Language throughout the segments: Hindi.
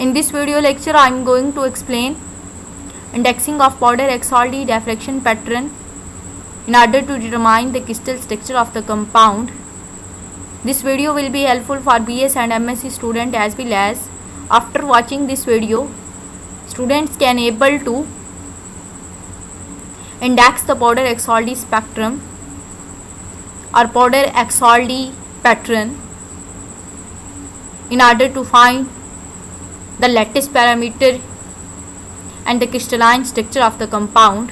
In this video lecture, I am going to explain indexing of powder XRD diffraction pattern in order to determine the crystal structure of the compound. This video will be helpful for BS and MSc student as well as after watching this video, students can able to index the powder XRD spectrum or powder XRD pattern in order to find the lattice parameter and the crystalline structure of the compound.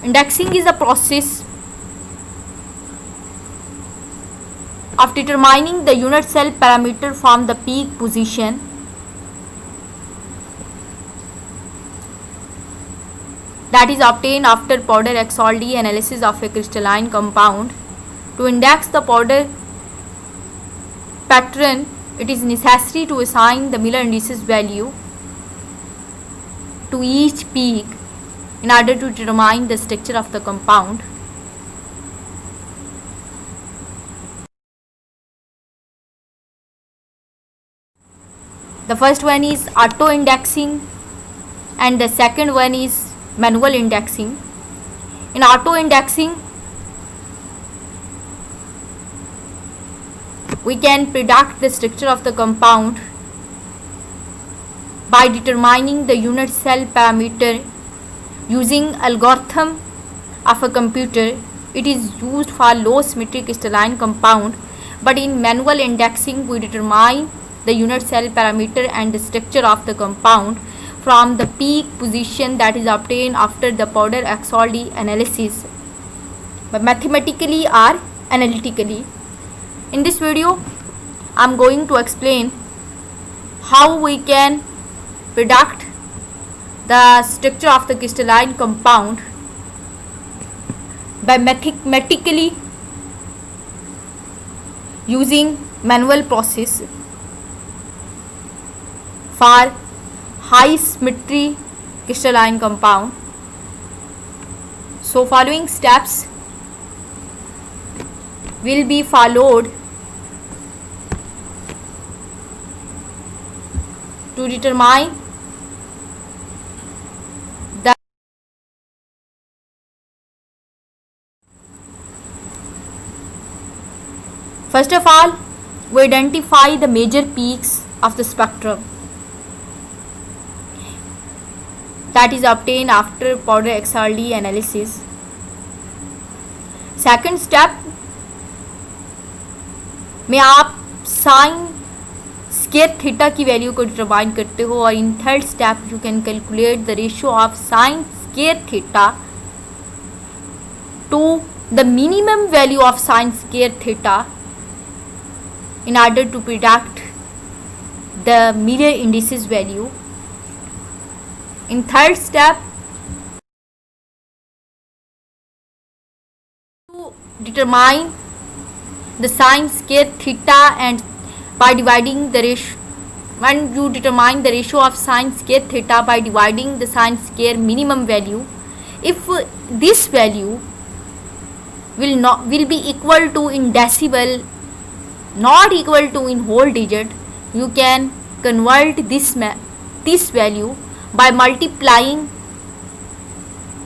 Indexing is a process of determining the unit cell parameter from the peak position that is obtained after powder XRD analysis of a crystalline compound. To index the powder pattern, it is necessary to assign the Miller indices value to each peak in order to determine the structure of the compound. The first one is auto indexing and the second one is manual indexing. In auto indexing, we can predict the structure of the compound by determining the unit cell parameter using algorithm of a computer. It is used for low symmetry crystalline compound, but in manual indexing we determine the unit cell parameter and the structure of the compound from the peak position that is obtained after the powder XRD analysis, but mathematically or analytically. In this video, I am going to explain how we can predict the structure of the crystalline compound by mathematically using manual process for high symmetry crystalline compound. So following steps will be followed to determine the first of all, we identify the major peaks of the spectrum that is obtained after powder XRD analysis. Second step में आप साइन स्केयर थीटा की वैल्यू को डिटरमाइन करते हो, और in third step you can calculate the ratio of sine square theta to the minimum value of sine square theta in order to predict the Miller indices value. In third step, to determine the sine square theta and by dividing the ratio, when you determine the ratio of sine square theta by dividing the sine square minimum value, if this value will be equal to in decibel, not equal to in whole digit, you can convert this value by multiplying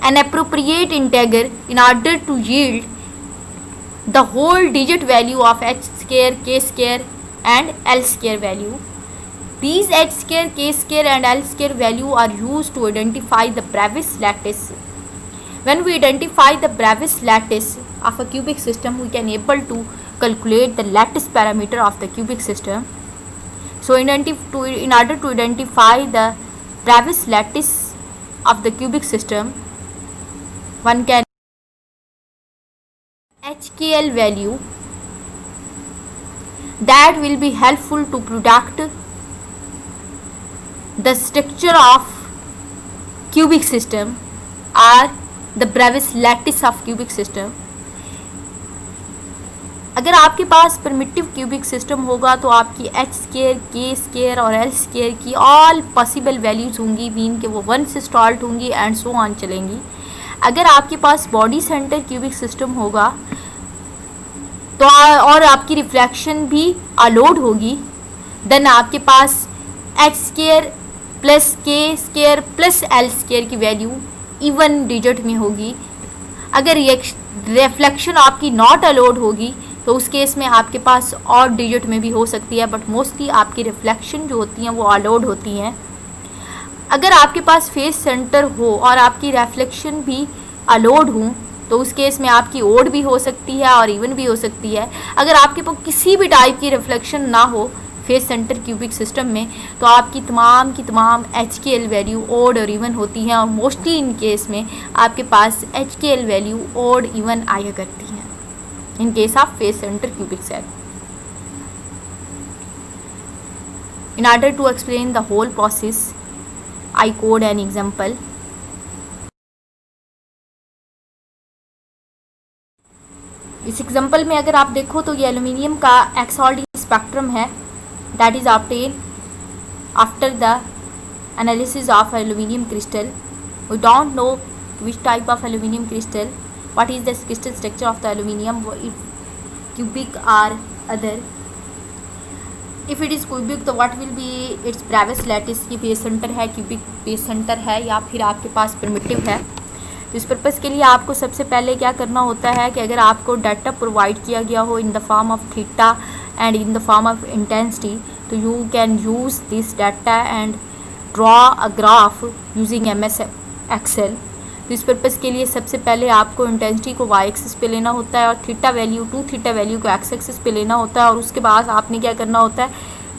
an appropriate integer in order to yield the whole digit value of h square, k square and l square value. These h square, k square and l square value are used to identify the Bravais lattice. When we identify the Bravais lattice of a cubic system, we can able to calculate the lattice parameter of the cubic system. So in order to identify the Bravais lattice of the cubic system, one can HKL value that will be helpful to predict the structure of cubic system or the Bravais lattice of cubic system. अगर आपके पास प्रिमिटिव क्यूबिक सिस्टम होगा तो आपकी एच स्केयर, के स्केयर और एल स्केयर की ऑल पॉसिबल वैल्यूज़ होंगी, मीन के वो 1 से स्टार्ट होंगी एंड सो ऑन चलेंगी। अगर आपके पास बॉडी सेंटर क्यूबिक सिस्टम होगा तो और आपकी रिफ्लेक्शन भी अलाउड होगी, देन आपके पास एच स्केयर प्लस के स्केयर प्लस एल स्केयर की वैल्यू इवन डिजिट में होगी। अगर रिफ्लेक्शन आपकी नॉट अलाउड होगी तो उस केस में आपके पास और डिजिट में भी हो सकती है, बट मोस्टली आपकी रिफ्लेक्शन जो होती हैं वो अलाउड होती हैं। अगर आपके पास फेस सेंटर हो और आपकी रिफ्लेक्शन भी अलाउड हो तो उस केस में आपकी ओड भी हो सकती है और इवन भी हो सकती है। अगर आपके पास किसी भी टाइप की रिफ्लेक्शन ना हो फेस सेंटर क्यूबिक सिस्टम में तो आपकी तमाम H K L value odd और इवन होती हैं, और मोस्टली इन केस में आपके पास H K L value odd even आया करती हैं in case of face centre cubic cell. In order to explain the whole process, I quote an example. इस एग्जाम्पल में अगर आप देखो तो ये एल्यूमिनियम का एक्सऑल्डी स्पेक्ट्रम है, that is obtained after the analysis of aluminum crystal. We don't know which type of aluminum crystal, what is the crystal structure of the aluminum, if cubic or other. If it is cubic तो what will be its Bravais lattice की बेस सेंटर है, क्यूबिक बेस सेंटर है या फिर आपके पास प्रिमिटिव है। तो इस पर्पज़ के लिए आपको सबसे पहले क्या करना होता है कि अगर आपको डाटा प्रोवाइड किया गया हो in the form of theta and in the form of intensity, तो you can use this data and draw a graph using MS excel. तो इस पर्पज़ के लिए सबसे पहले आपको इंटेंसिटी को वाई एक्सिस पे लेना होता है और थीटा वैल्यू को एक्स एक्सिस पे लेना होता है, और उसके बाद आपने क्या करना होता है,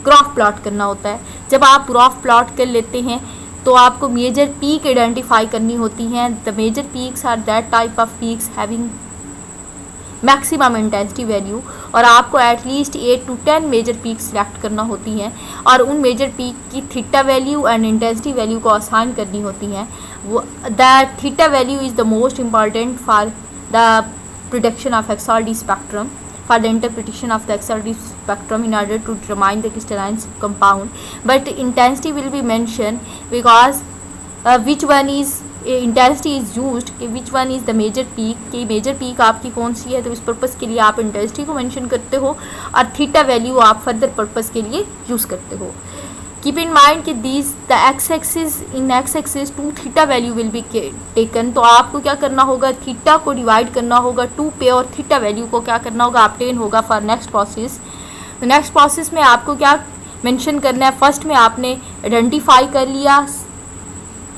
ग्राफ प्लॉट करना होता है। जब आप ग्राफ प्लॉट कर लेते हैं तो आपको मेजर पीक आइडेंटिफाई करनी होती हैं। The major peaks are that type of peaks having maximum intensity value, और आपको at least 8 to 10 major peak select करना होती हैं और उन मेजर पीक की theta value and intensity value को असाइन करनी होती हैं। वो the theta value is the most important for the production of XRD spectrum, for the interpretation of the XRD spectrum in order to determine the crystalline compound, but intensity will be mentioned because which one is intensity is used, which one is the major peak, कि major peak आपकी कौन सी है, तो इस पर्पज़ के लिए आप इंटेंसिटी को मेंशन करते हो और थीटा वैल्यू आप फर्दर पर्पज़ के लिए यूज़ करते हो। कीप इन माइंड कि these the x axis 2 theta value will be taken. तो आपको क्या करना होगा, थीटा को डिवाइड करना होगा 2 पे और थीटा वैल्यू को क्या करना होगा, ऑब्टेन होगा फॉर नेक्स्ट प्रोसेस। तो नेक्स्ट प्रोसेस में आपको क्या मेंशन करना है, फर्स्ट में आपने आइडेंटिफाई कर लिया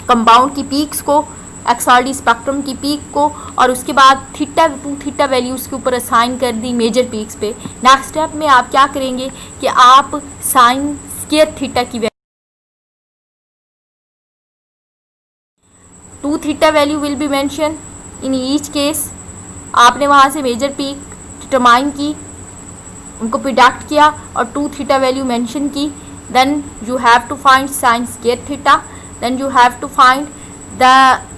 कंपाउंड की पीक्स को, एक्सऑल्डी स्पेक्ट्रम की पीक को, और उसके बाद 2 थीटा वैल्यूज़ के ऊपर असाइन कर दी मेजर पीक्स पे। नेक्स्ट स्टेप में आप क्या करेंगे कि आप साइन स्क्वायर थीटा की 2 theta value will be mention in each case. आपने वहाँ से मेजर पीक डिटरमाइन की, उनको प्रोडक्ट किया और 2 थीटा वैल्यू मेंशन की। Then you have to find sine square theta, then you have to find the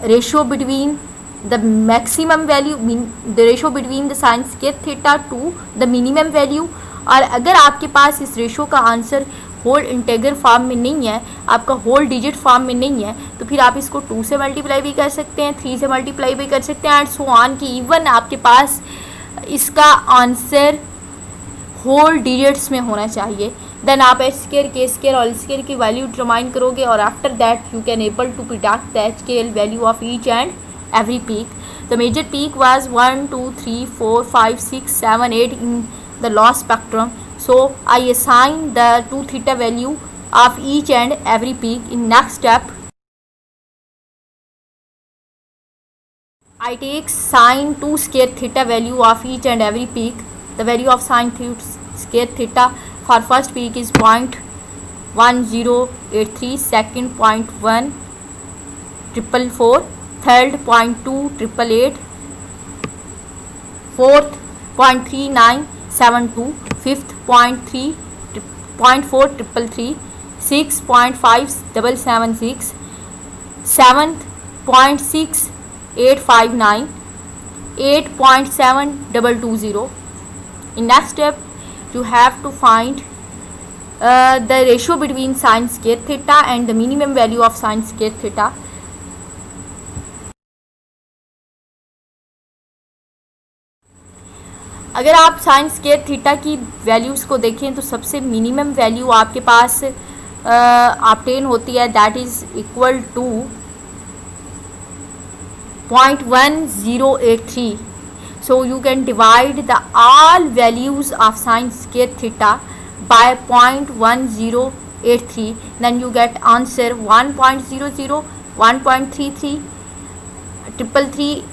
ratio between the maximum value, the ratio between the sine square theta to the minimum value. और अगर आपके पास इस रेशियो का आंसर होल इंटेग्रल फॉर्म में नहीं है, आपका होल डिजिट फॉर्म में नहीं है, तो फिर आप इसको 2 से मल्टीप्लाई भी कर सकते हैं, 3 से मल्टीप्लाई भी कर सकते हैं एंड सो ऑन की इवन आपके पास इसका आंसर होल डिजिट्स में होना चाहिए। देन आप एच स्क्वायर के स्क्वायर और स्क्वायर की वैल्यू डिटरमाइन करोगे और after that you can able to predict the H K L value of each and every peak. The major peak was 1 2 3 4 5 6 7 8 in the law spectrum, so I assign the 2 theta value of each and every peak. In next step I take sine 2 square theta value of each and every peak. The value of sine square theta for first peak is 0.1083, second 0.1444, third 0.2888, fourth 0.3972, fifth 0.4333, sixth 0.5776, seventh 0.6859, 8.7220. In next step you have to find the ratio between sin square theta and the minimum value of sin square theta. अगर आप साइन स्क्वायर थीटा की वैल्यूज़ को देखें तो सबसे मिनिमम वैल्यू आपके पास ऑब्टेन होती है, that is equal to 0.1083. So you can divide the all values of sin square theta by 0.1083, then you get answer 1.00, 1.33, 333,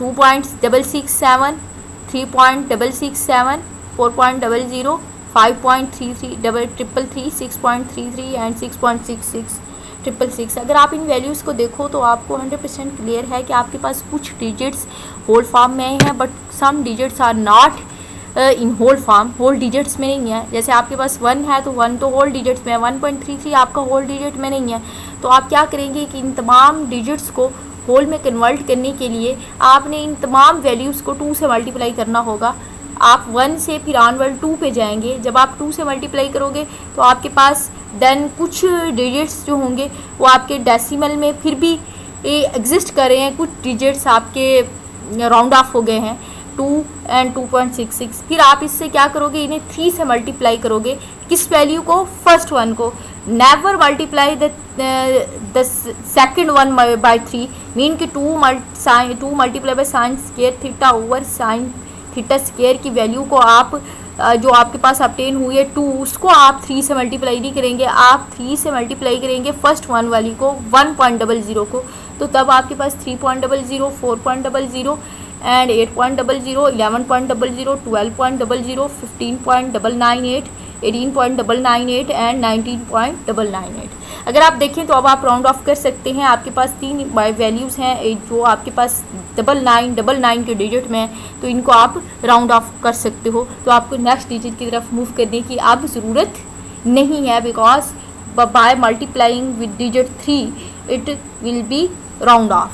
2.667, 3.667, 4.00, 5.33, 333, 6.33 and 6.66, 666. अगर आप इन वैल्यूज़ को देखो तो आपको 100% क्लियर है कि आपके पास कुछ डिजिट्स होल फॉर्म में हैं, but some digits are not in whole form, whole digits में नहीं है. जैसे आपके पास 1 है तो 1 तो होल डिजिट्स में है, 1.33 आपका होल डिजिट में नहीं है. तो आप क्या करेंगे कि इन तमाम डिजिट्स को होल में कन्वर्ट करने के लिए आपने इन तमाम वैल्यूज़ को 2 से मल्टीप्लाई करना होगा. आप 1 से फिर ऑनवर्ड 2 पे जाएंगे. जब आप 2 से मल्टीप्लाई करोगे तो आपके पास देन कुछ डिजिट्स जो होंगे वो आपके डेसिमल में फिर भी एग्जिस्ट कर रहे हैं, कुछ डिजिट्स आपके राउंड ऑफ हो गए हैं 2 एंड 2.66. फिर आप इससे क्या करोगे, इन्हें 3 से मल्टीप्लाई करोगे. किस वैल्यू को? फर्स्ट वन को. Never multiply the second one by 3, mean कि 2 multiply by sine square theta over sine theta square की वैल्यू को आप जो आपके पास ऑब्टेन हुई है 2, उसको आप 3 से मल्टीप्लाई नहीं करेंगे. आप 3 से मल्टीप्लाई करेंगे फर्स्ट वन वाली को 1.00 को. तो तब आपके पास 3.00, 4.00 एंड 8.00, 11.00, 12.00, 15.998, 18.998 एंड 19.998. अगर आप देखें तो अब आप राउंड ऑफ कर सकते हैं. आपके पास 3 वैल्यूज़ हैं जो आपके पास 9999 के डिजिट में है, तो इनको आप राउंड ऑफ कर सकते हो. तो आपको नेक्स्ट डिजिट की तरफ मूव करने की अब ज़रूरत नहीं है, because by multiplying with digit 3 it will be round of.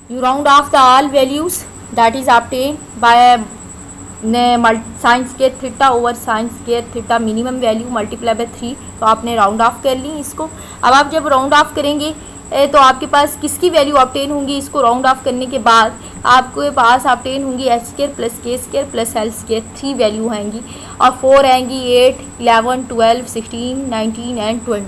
You round off the all values that is obtained by sign square theta over sign square theta minimum value multiply by 3. तो आपने राउंड ऑफ कर ली इसको. अब आप जब राउंड ऑफ करेंगे तो आपके पास किसकी वैल्यू ऑब्टेन होंगी? इसको राउंड ऑफ करने के बाद आपके पास ऑब्टेन होंगी एच स्क्वायर प्लस के square plus L square. 3 value आएंगी और 4 आएंगी 8, 11, 12, 16, 19 एंड 20.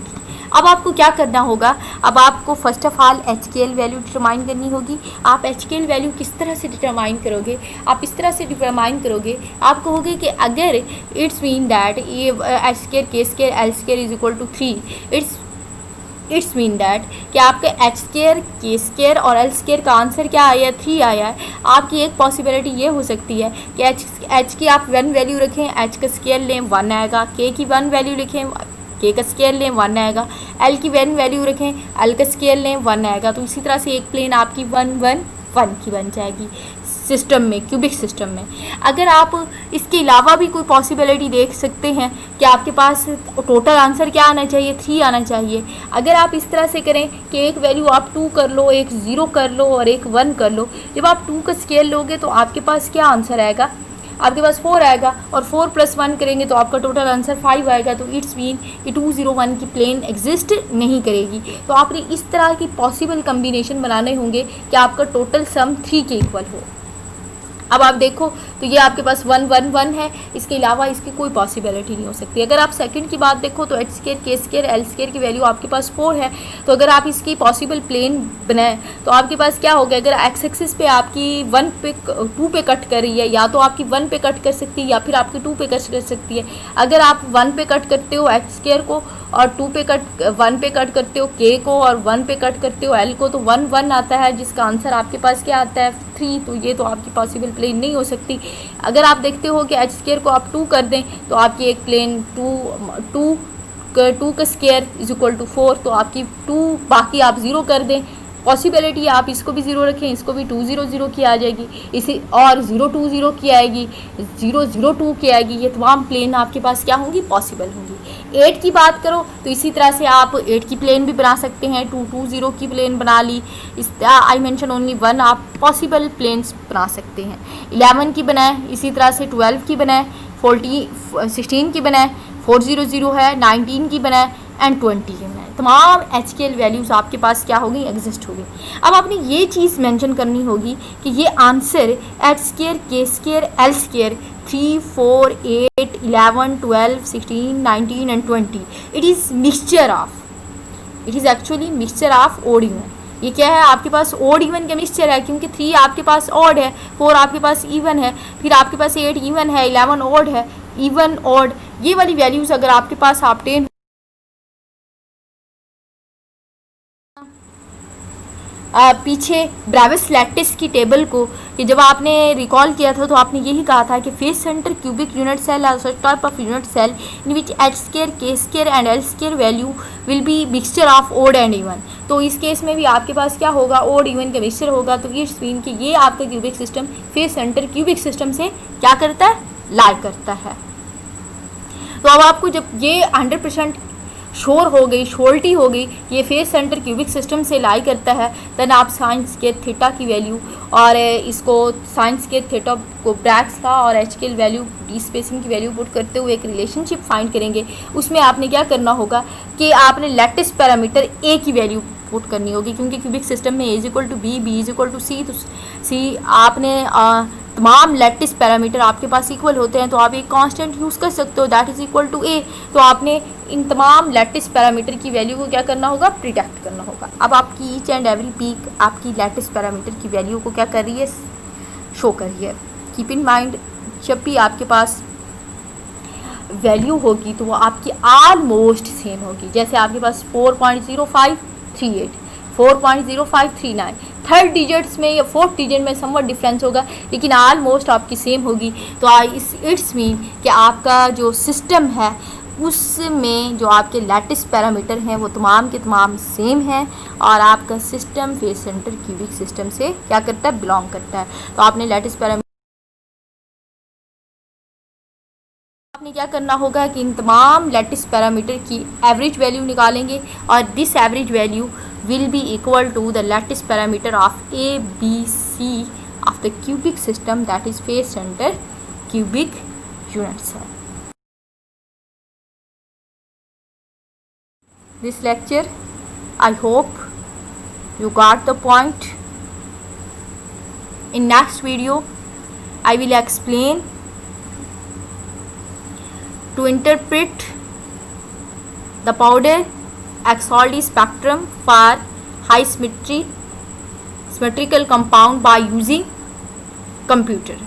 अब आपको क्या करना होगा? अब आपको first of all H K L value determine करनी होगी. आप एच के एल वैल्यू किस तरह से डिटरमाइन करोगे? आप इस तरह से डिटरमाइन करोगे, आप कहोगे कि अगर इट्स मीन दैट ये H square K square L square is equal to 3, it's mean that कि आपके एच स्क्वायर के स्क्वायर और एल स्क्वायर का आंसर क्या आया है? 3 आया है. आपकी एक पॉसिबिलिटी ये हो सकती है कि एच की आप 1 वैल्यू रखें, एच का स्क्वायर लें 1 आएगा. के की 1 वैल्यू लिखें, के का स्क्वायर लें 1 आएगा. एल की 1 वैल्यू रखें, एल का स्क्वायर लें 1 आएगा. तो इसी तरह से एक प्लेन आपकी 1 1 1 की बन जाएगी सिस्टम में, क्यूबिक सिस्टम में. अगर आप इसके अलावा भी कोई पॉसिबिलिटी देख सकते हैं कि आपके पास टोटल आंसर क्या आना चाहिए? 3 आना चाहिए. अगर आप इस तरह से करें कि एक वैल्यू आप 2 कर लो, एक 0 कर लो और एक 1 कर लो. जब आप 2 का स्क्वायर लोगे तो आपके पास क्या आंसर आएगा? आपके पास 4 आएगा और 4 + 1 करेंगे तो आपका टोटल आंसर 5 आएगा. तो इट्स मीन कि 201 की प्लेन एग्जिस्ट नहीं करेगी. तो आपने इस तरह की पॉसिबल कम्बिनेशन बनाने होंगे कि आपका टोटल सम 3 के इक्वल हो. अब आप देखो तो ये आपके पास 1 1 1 है, इसके अलावा इसकी कोई पॉसिबिलिटी नहीं हो सकती. अगर आप सेकंड की बात देखो तो H square K square L square की वैल्यू आपके पास 4 है. तो अगर आप इसकी पॉसिबल प्लेन बनाएं तो आपके पास क्या होगा? अगर एक्स एक्सिस पे आपकी 2 पे कट कर रही है, या तो आपकी 1 पे कट कर सकती है या फिर आपकी 2 पे कट कर सकती है. अगर आप 1 पे कट करते हो एच स्क्वायर को और 1 पे कट करते हो के को और 1 पे कट करते हो एल को, तो 1 1 आता है, जिसका आंसर आपके पास क्या आता है? 3. तो ये तो आपकी पॉसिबल प्लेन नहीं हो सकती. अगर आप देखते हो कि एच स्क्वायर को आप 2 कर दें तो आपकी एक प्लेन 2 का स्क्वायर इज इक्वल टू 4. तो आपकी 2 बाकी आप 0 कर दें, पॉसिबिलिटी आप इसको भी 0 रखें, इसको भी 2 0 0 की आ जाएगी, इसे और 0 2 0 की आएगी, 0 0 2 की आएगी. ये तमाम प्लेन आपके पास क्या होंगी? पॉसिबल होंगी. 8 की बात करो तो इसी तरह से आप 8 की प्लेन भी बना सकते हैं. 2 2 0 की प्लेन बना ली. इस आई मेंशन ओनली 1 आप पॉसिबल प्लेन्स बना सकते हैं. 11 की बनाएं, इसी तरह से 12 की बनाएं, 16 की बनाएं, 4 0 0 है, 19 की बनाएं, एंड 20 में तमाम HKL वैल्यूज़ आपके पास क्या होगी, एग्जिस्ट होगी। अब आपने ये चीज़ मेंशन करनी होगी कि ये answer H square, K square, L square 3, 4, 8, 11, 12, 16, 19 and 20 it is mixture of, it is actually mixture of odd even. ये क्या है, आपके पास ओड इवन का मिक्सचर है, क्योंकि 3 आपके पास ऑड है, 4 आपके पास इवन है, फिर आपके पास 8 इवन है, 11 ऑड है, इवन ऑड, ये वाली वैल्यूज़ अगर आपके पास ऑब्टेन पीछे ब्रेविस लैटिस की टेबल को कि जब आपने रिकॉल किया था तो आपने यही कहा था कि face centre cubic unit cell are such type of unit cell in which H square, K square and L square value will be mixture of odd and even. तो इस केस में भी आपके पास क्या होगा, ओड इवन का मिक्सचर होगा। तो इट्स मीन कि ये आपका cubic system face centre cubic system से क्या करता है, लाई करता है। तो अब आपको जब ये 100% श्योर हो गई, श्योरिटी हो गई ये फेस सेंटर क्यूबिक सिस्टम से लाई करता है, देन आप साइंस के थीटा की वैल्यू और इसको साइंस के थीटा को ब्रैक्स का और HKL वैल्यू डी स्पेसिंग की वैल्यू पुट करते हुए एक रिलेशनशिप फाइंड करेंगे। उसमें आपने क्या करना होगा कि आपने लैटिस पैरामीटर A की वैल्यू पुट करनी होगी, क्योंकि क्यूबिक सिस्टम में A = B, B = C, तो C आपने तमाम लैटिस पैरामीटर आपके पास इक्वल होते हैं तो आप एक कांस्टेंट यूज़ कर सकते हो that is equal to A। तो आपने इन तमाम लैटिस पैरामीटर की वैल्यू को क्या करना होगा, प्रिडिक्ट करना होगा। अब आपकी ईच एंड एवरी पीक आपकी लैटिस पैरामीटर की वैल्यू को क्या कर रही है, शो कर रही है। कीप इन माइंड जब भी आपके पास वैल्यू होगी तो वो आपकी ऑलमोस्ट सेम होगी। जैसे आपके पास 4.0538, 4.0539, थर्ड डिजिट्स में या फोर्थ डिजिट में समवट डिफरेंस होगा, लेकिन ऑलमोस्ट आपकी सेम होगी। तो इट्स मीन कि आपका जो सिस्टम है उसमें जो आपके लैटिस पैरामीटर हैं वो तमाम के तमाम सेम हैं और आपका system face centre cubic system से क्या करता है, बिलोंग करता है। तो आपने लैटिस पैरामीटर आपने क्या करना होगा कि इन तमाम लैटिस पैरामीटर की एवरेज वैल्यू निकालेंगे और this average value will be equal to the lattice parameter of A, B, C of the cubic system, that is face center cubic unit cell. This lecture, I hope you got the point. In next video I will explain to interpret the powder Axoldi spectrum for high symmetrical compound by using computer.